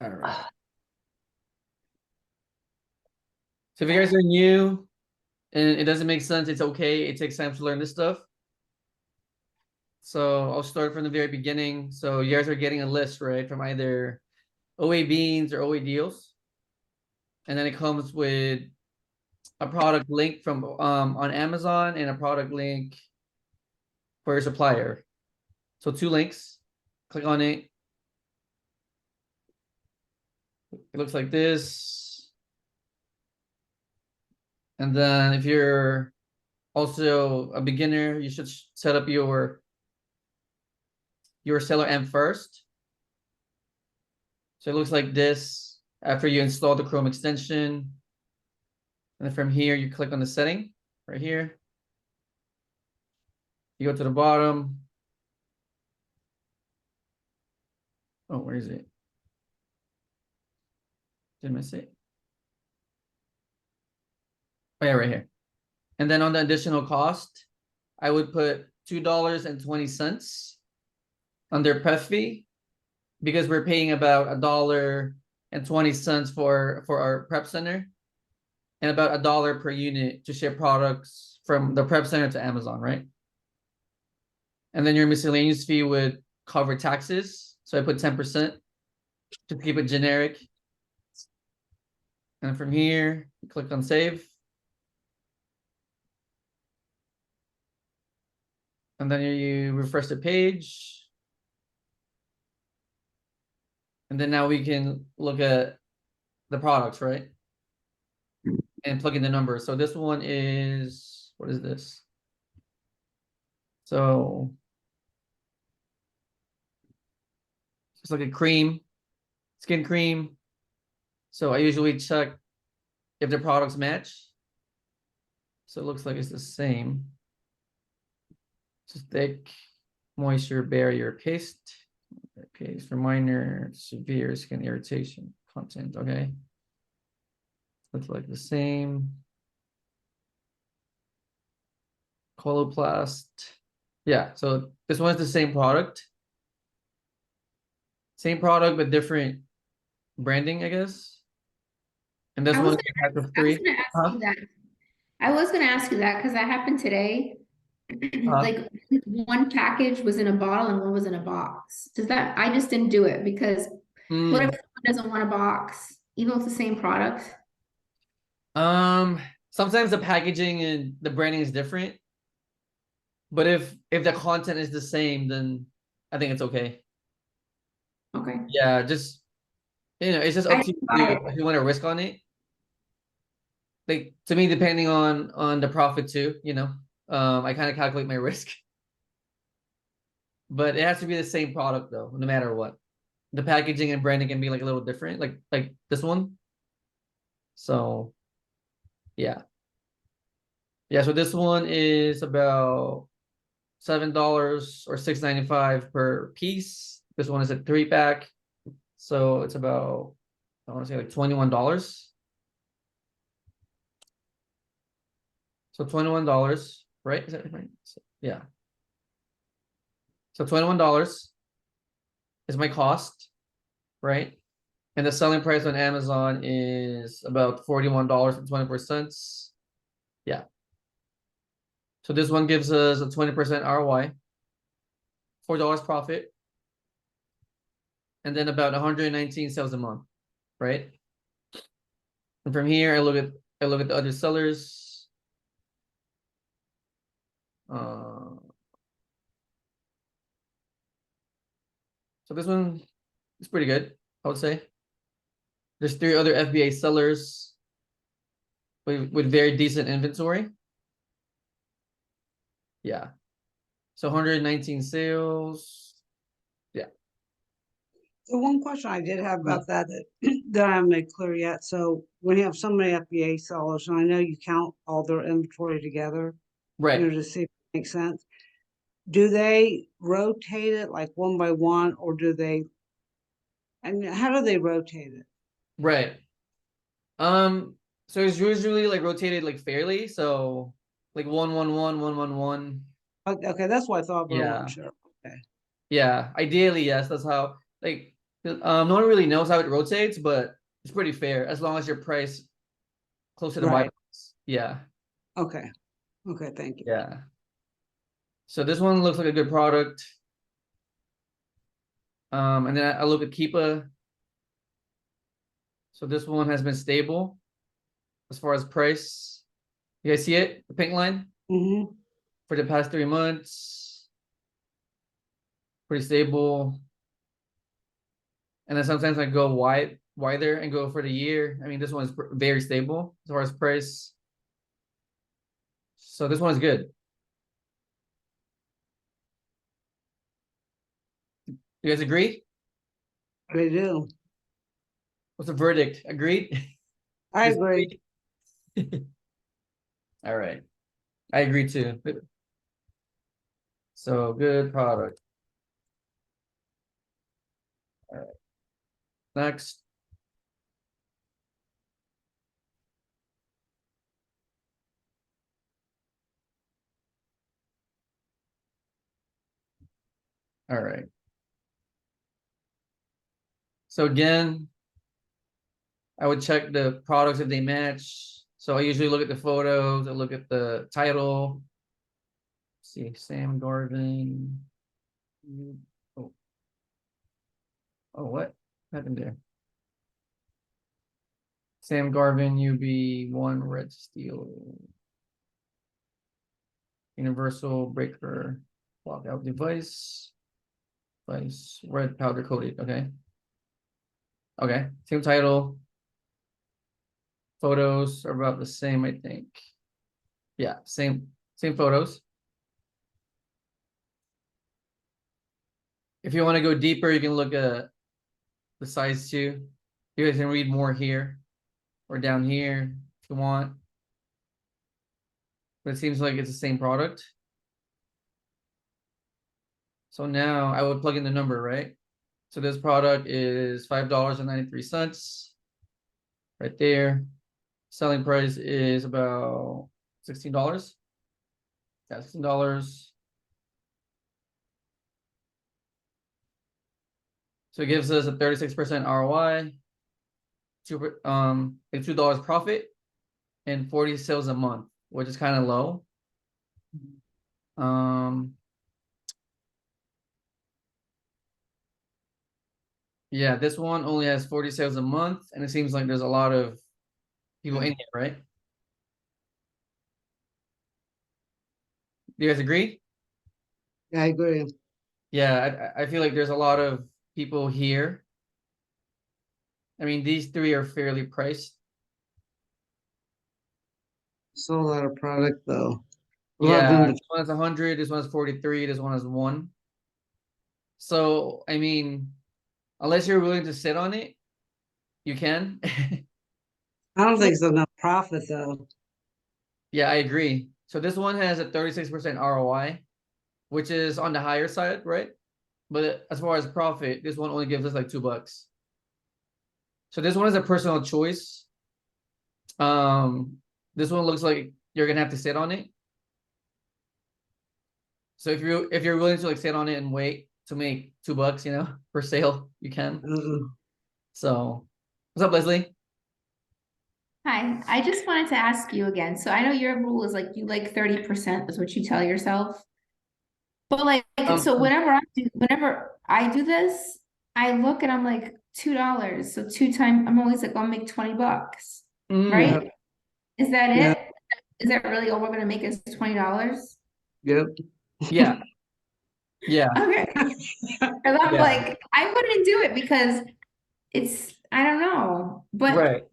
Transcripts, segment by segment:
All right. So if you guys are new and it doesn't make sense, it's okay. It takes time to learn this stuff. So I'll start from the very beginning. So you guys are getting a list, right, from either OA beans or OA deals. And then it comes with a product link from on Amazon and a product link for your supplier. So two links. Click on it. It looks like this. And then if you're also a beginner, you should set up your seller M first. So it looks like this after you install the Chrome extension. And then from here, you click on the setting right here. You go to the bottom. Oh, where is it? Did I miss it? Oh, yeah, right here. And then on the additional cost, I would put $2.20 under prep fee because we're paying about $1.20 for our prep center and about $1 per unit to ship products from the prep center to Amazon, right? And then your miscellaneous fee would cover taxes. So I put 10% to keep it generic. And from here, you click on save. And then you refresh the page. And then now we can look at the products, right? And plug in the numbers. So this one is, what is this? So it's like a cream, skin cream. So I usually check if the products match. So it looks like it's the same. It's thick, moisture barrier paste. Paste for minor, severe skin irritation content. Okay. Looks like the same. Coloplast. Yeah, so this one's the same product. Same product, but different branding, I guess. And this one has the three. I was going to ask you that because that happened today. Like one package was in a bottle and one was in a box. Does that, I just didn't do it because what if someone doesn't want a box, even with the same product? Sometimes the packaging and the branding is different. But if the content is the same, then I think it's okay. Okay. Yeah, just it's just up to you if you want to risk on it. Like to me, depending on the profit too, I kind of calculate my risk. But it has to be the same product though, no matter what. The packaging and branding can be like a little different, like this one. So yeah. Yeah, so this one is about $7 or $6.95 per piece. This one is a 3-pack. So it's about, I want to say like $21. So $21, right? Is that right? So, yeah. So $21 is my cost, right? And the selling price on Amazon is about $41.24. Yeah. So this one gives us a 20% ROI, $4 profit, and then about 119 sales a month, right? And from here, I look at the other sellers. So this one is pretty good, I would say. There's 3 other FBA sellers with very decent inventory. Yeah. So 119 sales. Yeah. So one question I did have about that that I haven't made clear yet. So when you have so many FBA sellers, and I know you count all their inventory together, right, to see if it makes sense. Do they rotate it like one by one, or do they? And how do they rotate it? Right. So it's usually like rotated like fairly. So like 111, 111. Okay, that's what I thought, but I Yeah. wasn't sure. Okay. Yeah. Ideally, yes. That's how like No one really knows how it rotates, but it's pretty fair as long as your price close to the buy Right. price. Yeah, Okay. Okay, thank you. yeah. So this one looks like a good product. And then I look at Keepa. So this one has been stable as far as price. You guys see it? The pink line Mm-hmm. for the past 3 months. Pretty stable. And then sometimes I go wider and go for the year. I mean, this one is very stable as far as price. So this one is good. You guys agree? I do. What's the verdict? Agreed? I agree. All right. I agree too. So good product. All right. Next. All right. So again, I would check the products if they match. So I usually look at the photos, I look at the title. Let's see, Sam Garvin. Oh, oh, what happened there? Sam Garvin, UB1 red steel. Universal breaker lockout device. Device red powder coated. Okay. Okay. Same title. Photos are about the same, I think. Yeah, same photos. If you want to go deeper, you can look at the size too. You guys can read more here or down here if you want. But it seems like it's the same product. So now I would plug in the number, right? So this product is $5.93 right there. Selling price is about $16. Yeah, $16. So it gives us a 36% ROI, $2 profit, and 40 sales a month, which is kind of low. Yeah, this one only has 40 sales a month, and it seems like there's a lot of people in here, right? Do you guys agree? Yeah, I agree. Yeah, I feel like there's a lot of people here. I mean, these three are fairly priced. Sold out of product though. Yeah, 11. this one has 100, this one has 43, this one has 1. So, I mean, unless you're willing to sit on it, you can. I don't think it's enough profit though. Yeah, I agree. So this one has a 36% ROI, which is on the higher side, right? But as far as profit, this one only gives us like $2. So this one is a personal choice. This one looks like you're gonna have to sit on it. So if you're willing to like sit on it and wait to make $2, per sale, you can. So what's up, Leslie? Hi, I just wanted to ask you again. So I know your rule is like you like 30% is what you tell yourself. But like so whenever I do this, I look and I'm like $2. So two times I'm always like, I'll make $20, Mm, right? Is that Yeah. it? Is that really all we're gonna make is $20? Yep. yeah, yeah, Okay. And I'm yeah, like, I wouldn't do it because it's I don't know, but right.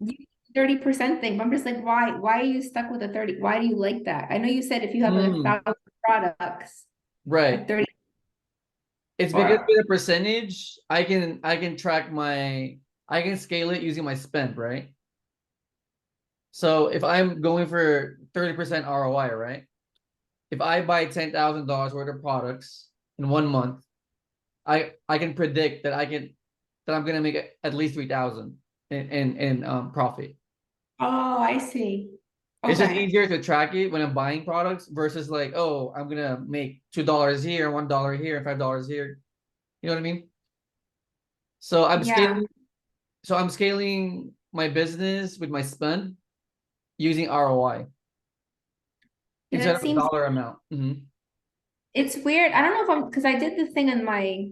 30% thing. But I'm just like, why are you stuck with a 30? Why do you like that? I know you said if you have like Mm, 1,000 products, a right. 30 It's because or with the percentage, I can track I can scale it using my spend, right? So if I'm going for 30% ROI, right? If I buy $10,000 worth of products in 1 month, I can predict that I'm gonna make at least 3,000 in profit. oh, I see. It's just Okay. easier to track it when I'm buying products versus like, oh, I'm gonna make $2 here, $1 here, $5 here. You know what I mean? So I'm Yeah. scaling. So I'm scaling my business with my spend using ROI Yeah, instead that of a seems, dollar amount. Mhm. it's weird. I don't know if I'm, because I did the thing on my,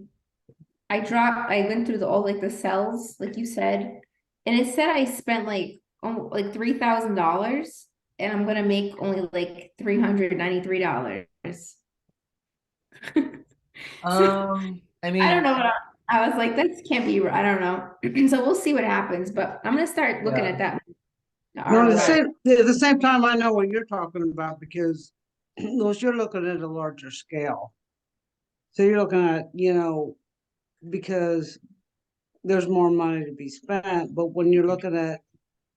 I went through all like the cells, like you said, and it said I spent like $3,000 and I'm gonna make only like $393. I I don't mean, know what I was like, this can't be, I don't know. So we'll see what happens, but I'm gonna start looking yeah, at that. The No, ROI. at the same time, I know what you're talking about because Louis, you're looking at a larger scale. So you're looking at, because there's more money to be spent, but when you're looking at,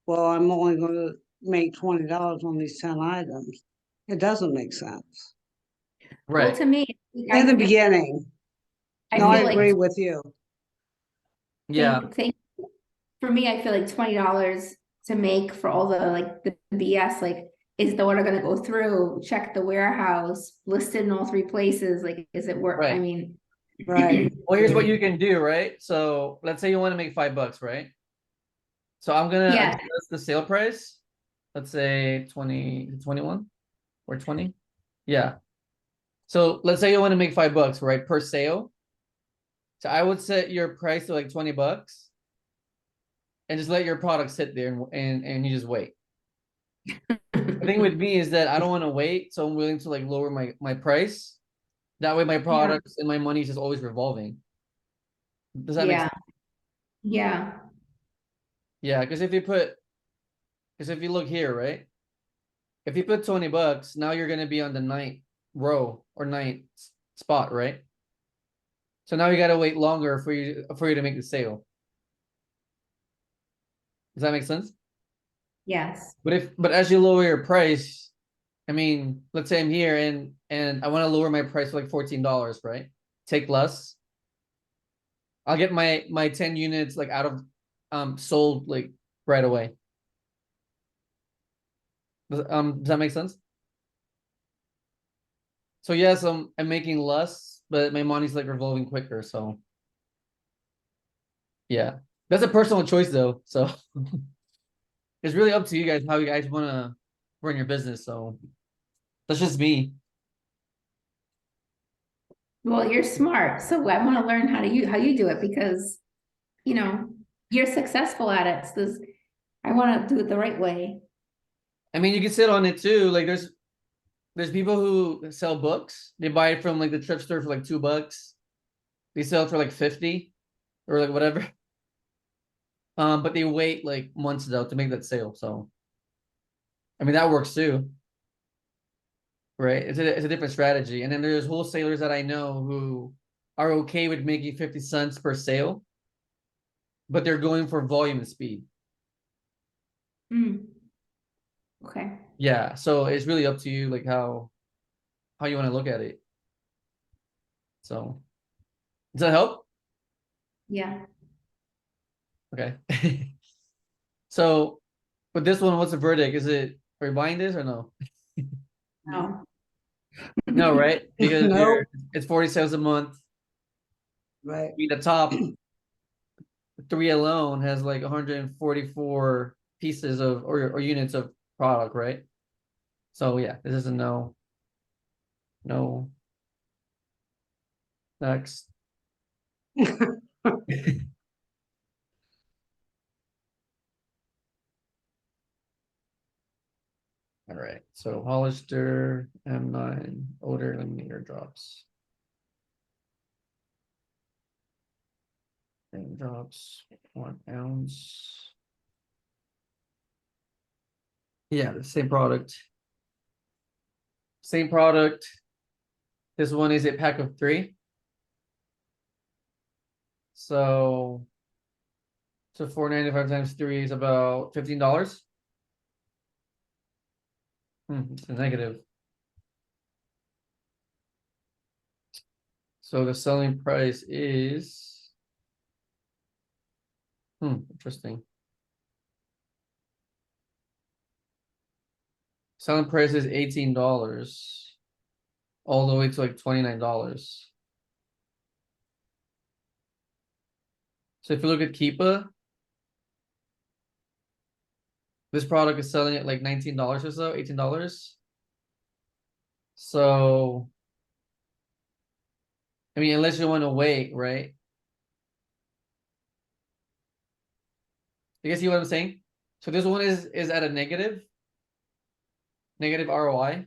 well, I'm only gonna make $20 on these 10 items, it doesn't make sense. Well, right. to me, In the beginning, no, I I feel like agree with you. Yeah, think for me, I feel like $20 to make for all the like the BS, like is the order gonna go through, check the warehouse, listed in all three places, like is it work? I right. mean, Right. Well, here's what you can do, right? So let's say you want to make $5, right? So I'm gonna yeah, adjust the sale price. Let's say 20, 21 or 20. Yeah. So let's say you want to make $5, right? Per sale. So I would set your price to like $20 and just let your product sit there and you just wait. The thing with me is that I don't want to wait, so I'm willing to like lower my price. That way my yeah, products and my money is just always revolving. Does that make yeah, sense? yeah, Yeah, because if you look here, right? If you put $20, now you're gonna be on the ninth row or ninth spot, right? So now you gotta wait longer for you to make the sale. Does that make sense? yes. But as you lower your price, I mean, let's say I'm here and I want to lower my price to like $14, right? Take less. I'll get my 10 units like out of sold like right away. Does that make sense? So yes, I'm making less, but my money's like revolving quicker. So yeah. That's a personal choice though. So it's really up to you guys how you guys want to run your business. So that's just me. Well, you're smart, so I want to learn how you do it because you know you're successful at it. So I want to do it the right way. I mean, you can sit on it too. Like there's people who sell books. They buy it from like the thrift store for like $2. They sell it for like 50 or like whatever. But they wait like months though to make that sale. So I mean that works too, right? It's a different strategy. And then there's wholesalers that I know who are okay with making 50 cents per sale, but they're going for volume and speed. Mm, okay. Yeah. So it's really up to you like how you want to look at it. So does that help? Yeah. Okay. So with this one, what's the verdict? Are you buying this or no? No. No, right? Because Nope. it's 40 cents a month. Right. I mean, the top three alone has like 144 pieces of or units of product, right? So yeah, this is a no. No. Next. All right. So Hollister M9 odor eliminator drops. And drops 1 ounce. Yeah, the same product. Same product. This one is a pack of 3. So 4.95 times 3 is about $15. It's a negative. So the selling price is interesting. Selling price is $18 all the way to like $29. So if you look at Keepa, this product is selling at like $19 or so, $18. So, I mean, unless you want to wait, right? You guys see what I'm saying? So this one is at a negative ROI.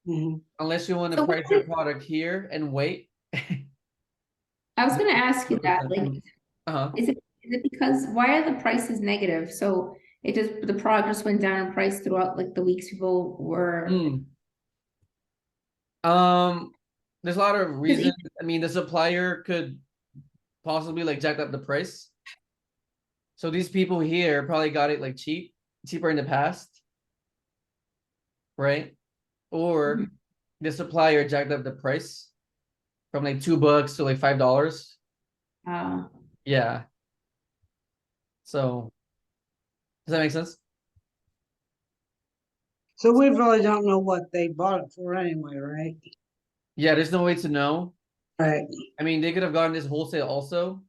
Unless you want to So price your product here and wait. I was gonna ask you that, like, Uh-huh. is it because, why are the prices negative? So it just, the product just went down in price throughout like the weeks people were. There's a lot of reasons. I mean, the supplier could possibly like jack up the price. So these people here probably got it like cheaper in the past, right? Or the supplier jacked up the price from like $2 to like $5. Yeah. So does that make sense? So we really don't know what they bought it for anyway, right? Yeah, there's no way to know. Right. I mean, they could have gotten this wholesale also.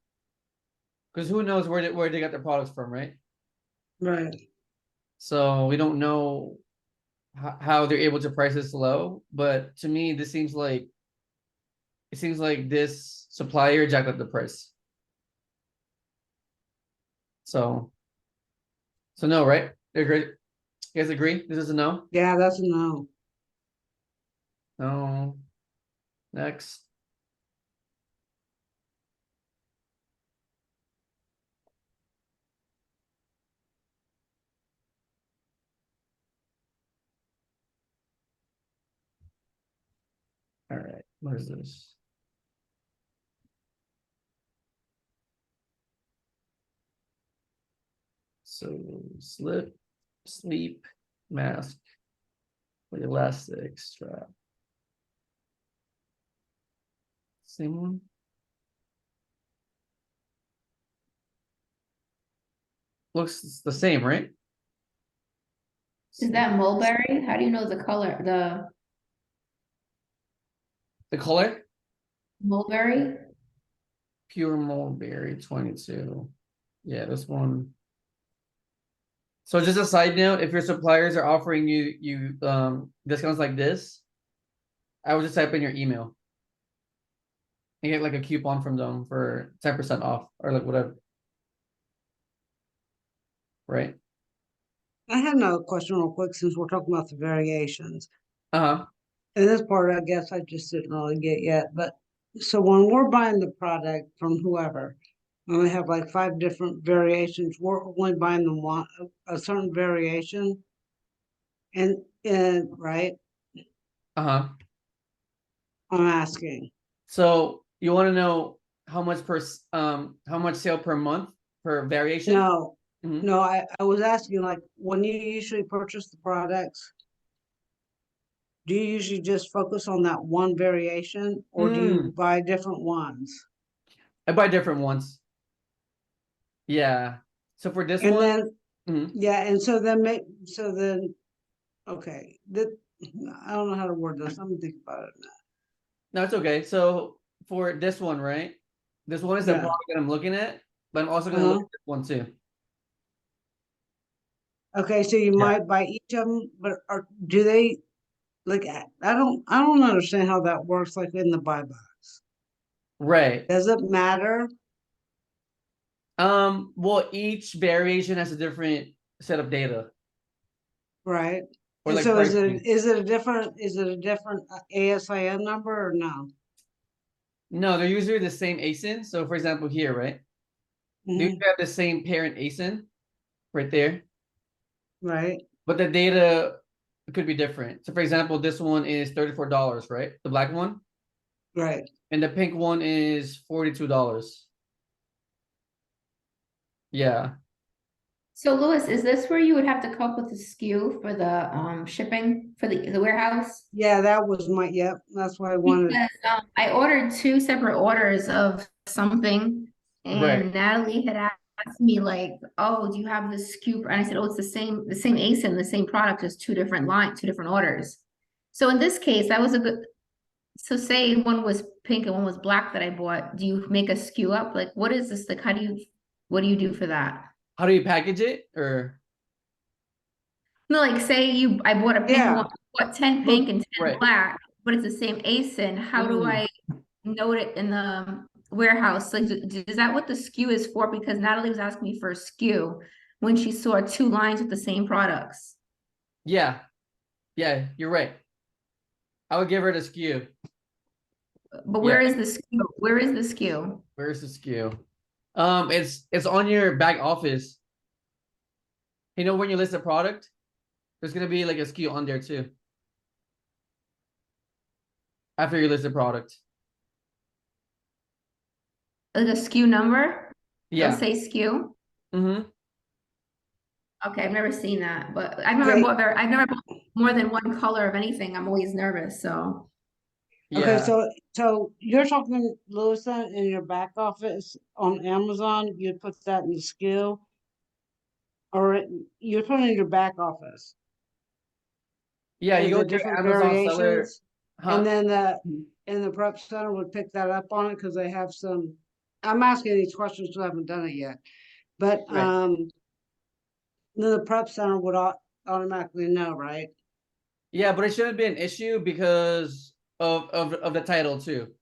Because who knows where they got their products from, right? Right. So we don't know how they're able to price this low. But to me, it seems like this supplier jacked up the price. So no, right? They're great. You guys agree? This is a no? Yeah, that's a no. No. Next. All right. What is this? So sleep mask with elastic strap. Same one. Looks the same, right? Is that mulberry? How do you know the color? The color? Mulberry? Pure mulberry 22. Yeah, this one. So just a side note, if your suppliers are offering you discounts like this, I would just type in your email and get like a coupon from them for 10% off or like whatever. Right? I had another question real quick since we're talking about the variations. Uh-huh. And this part, I guess I just didn't really get yet, but so when we're buying the product from whoever, and we have like 5 different variations, we're only buying them one, a certain variation. And right, Uh-huh. I'm asking. So you want to know how much sale per month per variation? No, no, I was asking, like, when you usually purchase the products, do you usually just focus on that one variation, or do you buy different ones? I buy different ones. Yeah. So for this And one, then, yeah, and so then, okay, I don't know how to word this. I'm gonna think about it no, it's okay. So for this one, right? This one is the Yeah. product that I'm looking at, but I'm also gonna look at this one too. Okay, so you might buy each of them, but do they, like, I don't understand how that works, like in the buy box. Right. Does it matter? Well, each variation has a different set of data. Right. Or And like so pricing. is it a different ASIN number or no? No, they're usually the same ASIN. So for example, here, right? They usually have the same parent ASIN right there. Right. But the data could be different. So for example, this one is $34, right? The black one. Right. And the pink one is $42. Yeah. So Louis, is this where you would have to come up with the SKU for the shipping for the warehouse? Yeah, that was yep, that's why I wanted. Because I ordered 2 separate orders of something, Right. and Natalie had asked me like, "Oh, do you have the SKU?" And I said, "Oh, it's the same ASIN, the same product, just 2 different orders." So in this case, that was a good. So say one was pink and one was black that I bought, do you make a SKU up? Like, what is this? Like, what do you do for that? How do you package it? Or No, like say I bought a pink Yeah. one, bought 10 Look, pink and 10 right. black, but it's the same ASIN. How do Mm. I note it in the warehouse? Like, is that what the SKU is for? Because Natalie was asking me for a SKU when she saw two lines with the same products. Yeah. Yeah, you're right. I would give her the SKU. But Yeah. where is the SKU? Where is the SKU? Where's the SKU? It's on your back office. You know, when you list a product, there's gonna be like a SKU on there too. After you list the product. Like a SKU number? It'll Yeah. say SKU. Mm-hmm. Okay, I've never seen that, but Okay. I've never bought more than one color of anything. I'm always nervous, so. Okay, Yeah. so you're talking, Louisa, in your back office on Amazon, you'd put that in the SKU, or you're putting it in your back office. Yeah, you Is go it to your different Amazon seller. variations? And Huh? then in the prep center would pick that up on it because they have some. I'm asking these questions because I haven't done it yet, but Right. then the prep center would automatically know, right? Yeah, but it shouldn't be an issue because of the title too.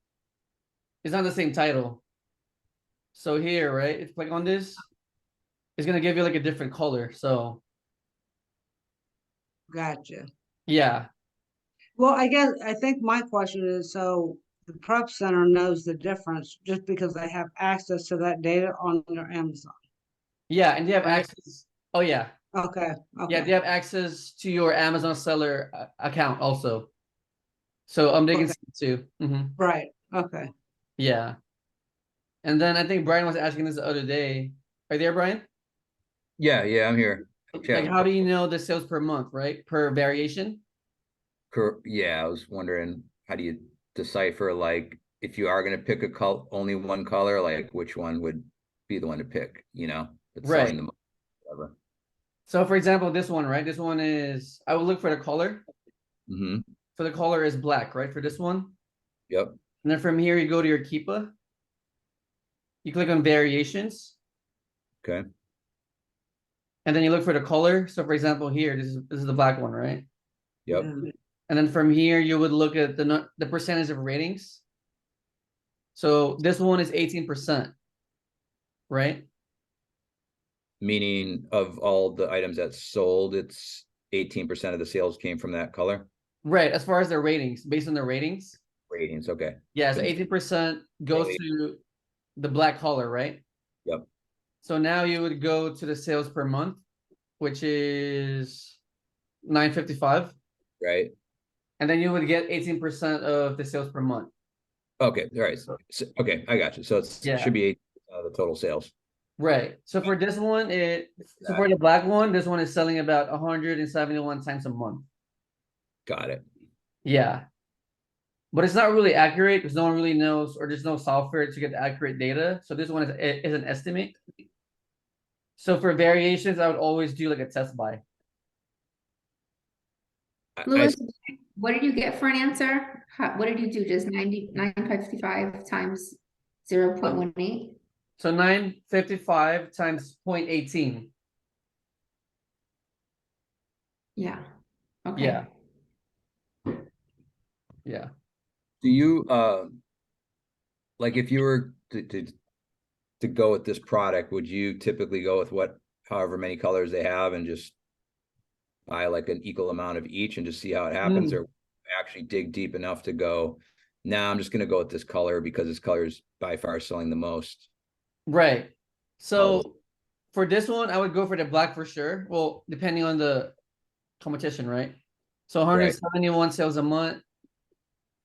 It's not the same title. So here, right? If you click on this, it's gonna give you like a different color. So Gotcha. yeah. Well, I think my question is, so the prep center knows the difference just because they have access to that data on their Amazon, Yeah, and they have right? access. Oh yeah. Okay, Yeah, they okay, have access to your Amazon seller account also. So they can okay, see it too. right, okay. Yeah. And then I think Brian was asking this the other day. Are you there, Brian? Yeah, yeah, I'm here. Like, Chatting. how do you know the sales per month, right? Per variation? Yeah, I was wondering, how do you decipher, like, if you are going to pick only one color, like which one would be the one to pick, that's selling Right. the most, whatever. So for example, this one, right? This one is, I would look for the color. Mm-hmm. So the color is black, right? For this one. Yep. And then from here, you go to your Keepa. You click on variations. Okay. And then you look for the color. So for example, here, this is the black one, right? Yep. Yeah. And then from here, you would look at the percentage of ratings. So this one is 18%, right? Meaning of all the items that sold, it's 18% of the sales came from that color. Right. As far as their ratings, based on their ratings. Ratings. Okay. Yeah, so 18% goes Really? to the black color, right? Yep. So now you would go to the sales per month, which is 955, Right. and then you would get 18% of the sales per month. Okay. All right. So, okay. I got you. So it Yeah. should be 8% of the total sales. Right. So for this one, so for the black one, this one is selling about 171 times a month. Got it. Yeah. But it's not really accurate because no one really knows, or there's no software to get accurate data. So this one is an estimate. So for variations, I would always do like a test buy. Louis, what did you get for an answer? What did you do? Just 955 times 0.18? So 955 times 0.18. Yeah. Okay. Yeah. Yeah. Do you like, if you were to go with this product, would you typically go with however many colors they have and just buy like an equal amount of each and just see how it happens, or actually dig deep enough to go, nah, I'm just going to go with this color because this color is by far selling the most? Right. So for this one, I would go for the black for sure. Well, depending on the competition, right? So 171 sales a month,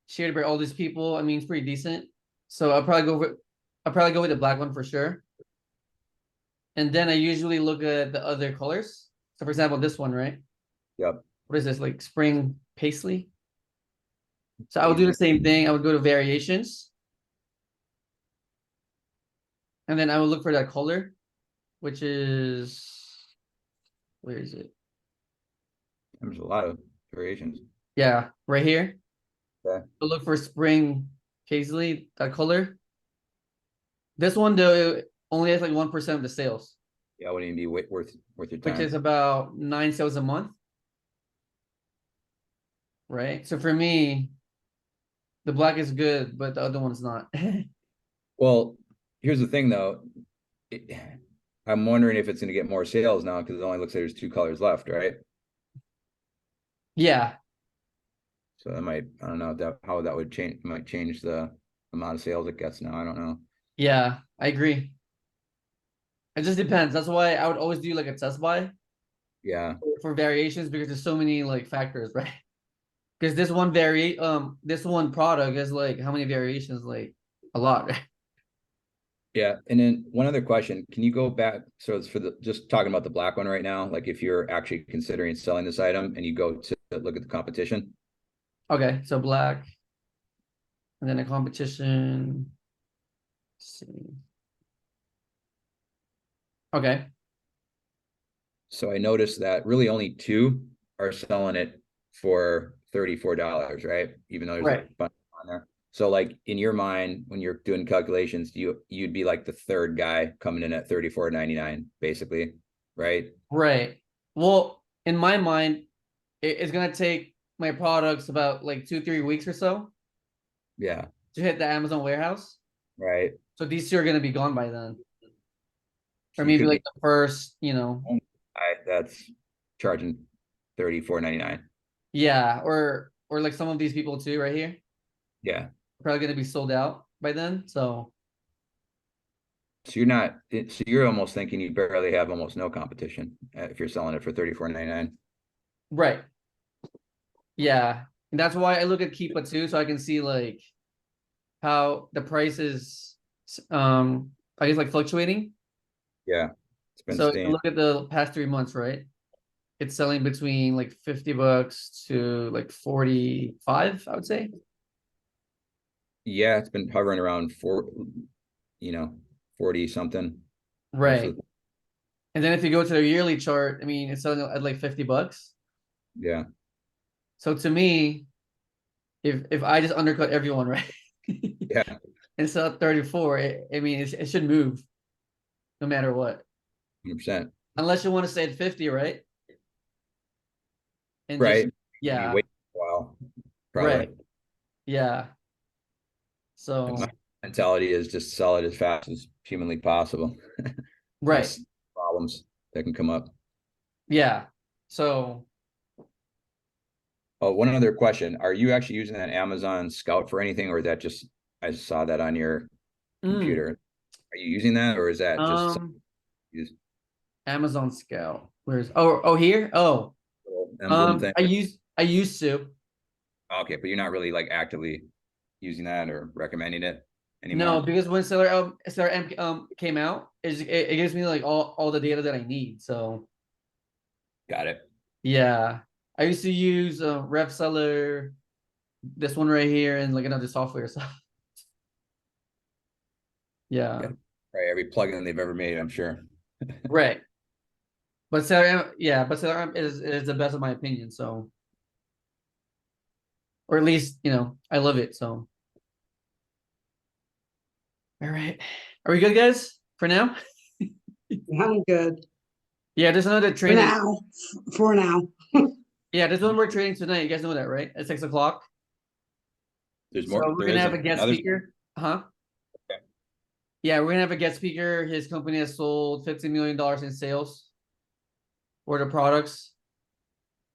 shared by all these people. I mean, it's pretty decent. So I'll probably go with the black one for sure. And then I usually look at the other colors. So for example, this one, right? Yep. What is this, like spring paisley? So I would do the same thing. I would go to variations. And then I would look for that color, which is, where is it? There's a lot of variations. Yeah, right here. Okay. So look for spring paisley, that color. This one though only has like 1% of the sales, Yeah, wouldn't even be worth your which time. is about 9 sales a month. Right. So for me, the black is good, but the other one's not. Well, here's the thing though. I'm wondering if it's going to get more sales now because it only looks like there's 2 colors left, right? Yeah. So that might, I don't know how that would change, might change the amount of sales it gets now. I don't know. Yeah, I agree. It just depends. That's why I would always do like a test buy Yeah. for variations because there's so many like factors, right? Because this one product is like how many variations? Like a lot, right? Yeah. And then one other question, can you go back? So it's for just talking about the black one right now. Like if you're actually considering selling this item and you go to look at the competition. Okay, so black, and then a competition. Let's see. Okay. So I noticed that really only 2 are selling it for $34, right? Even though there's Right. a bunch on there. So like in your mind, when you're doing calculations, you'd be like the 3rd guy coming in at $34.99, basically, right? Right. Well, in my mind, it's gonna take my products about like 2-3 weeks or so Yeah, to hit the Amazon warehouse. right. So these 2 are gonna be gone by then. Or So you maybe could like be the first, that's charging $34.99. yeah, or like some of these people too, right here, Yeah. probably gonna be sold out by then. So So you're not, so you're almost thinking you barely have almost no competition if you're selling it for $34.99. right. Yeah. And that's why I look at Keepa too, so I can see like how the price is I guess like fluctuating. Yeah. It's been So you staying. look at the past 3 months, right? It's selling between like $50 to like 45, I would say. Yeah, it's been hovering around 40 something. Most Right. of And then if you go to the yearly chart, I mean, it's selling at like $50. yeah. So to me, if I just undercut everyone, right? Yeah. And sell at 34, I mean, it should move no matter what. 100%. Unless you want to stay at 50, right? And just, Right. You yeah, wait a while, right. probably. Yeah. And my So, mentality is just sell it as fast as humanly possible. right. Less problems that can come up. Yeah. So, Oh, one other question. Are you actually using that Amazon Scout for anything, or is that just, I saw that on your mm, computer? Are you using that, or is that just um, Amazon Scout. Here? Oh, little emblem thing? I used to. Okay, but you're not really like actively using that or recommending it No, anymore. because when Seller M came out, it gives me like all the data that I need. So Got it. yeah, I used to use Rev Seller, this one right here, and like another software. So yeah, Yeah. Right. Every plugin they've ever made, I'm sure. right. But Seller M, yeah, but Seller M is the best in my opinion. So, or at least I love it. So all right, are we good, guys? For now? I'm good Yeah, there's another for training. now. For now. Yeah, there's one more training tonight. You guys know that, right? At 6 o'clock. There's So more. we're There gonna is have a guest another. speaker. Huh? Okay. Yeah, we're gonna have a guest speaker. His company has sold $50 million in sales for the products.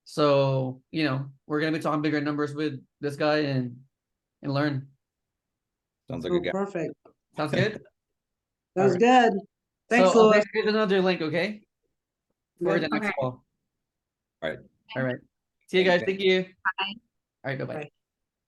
So, we're gonna be talking bigger numbers with this guy and learn. Sounds like Oh, a guy. perfect. Sounds good? Sounds Alright. good. So Thanks, I'll Louis. text you guys another link, okay? For the Good. next Okay. call. All right. All right. See you guys. Thank- Thank you. Bye. All right, bye-bye. Bye.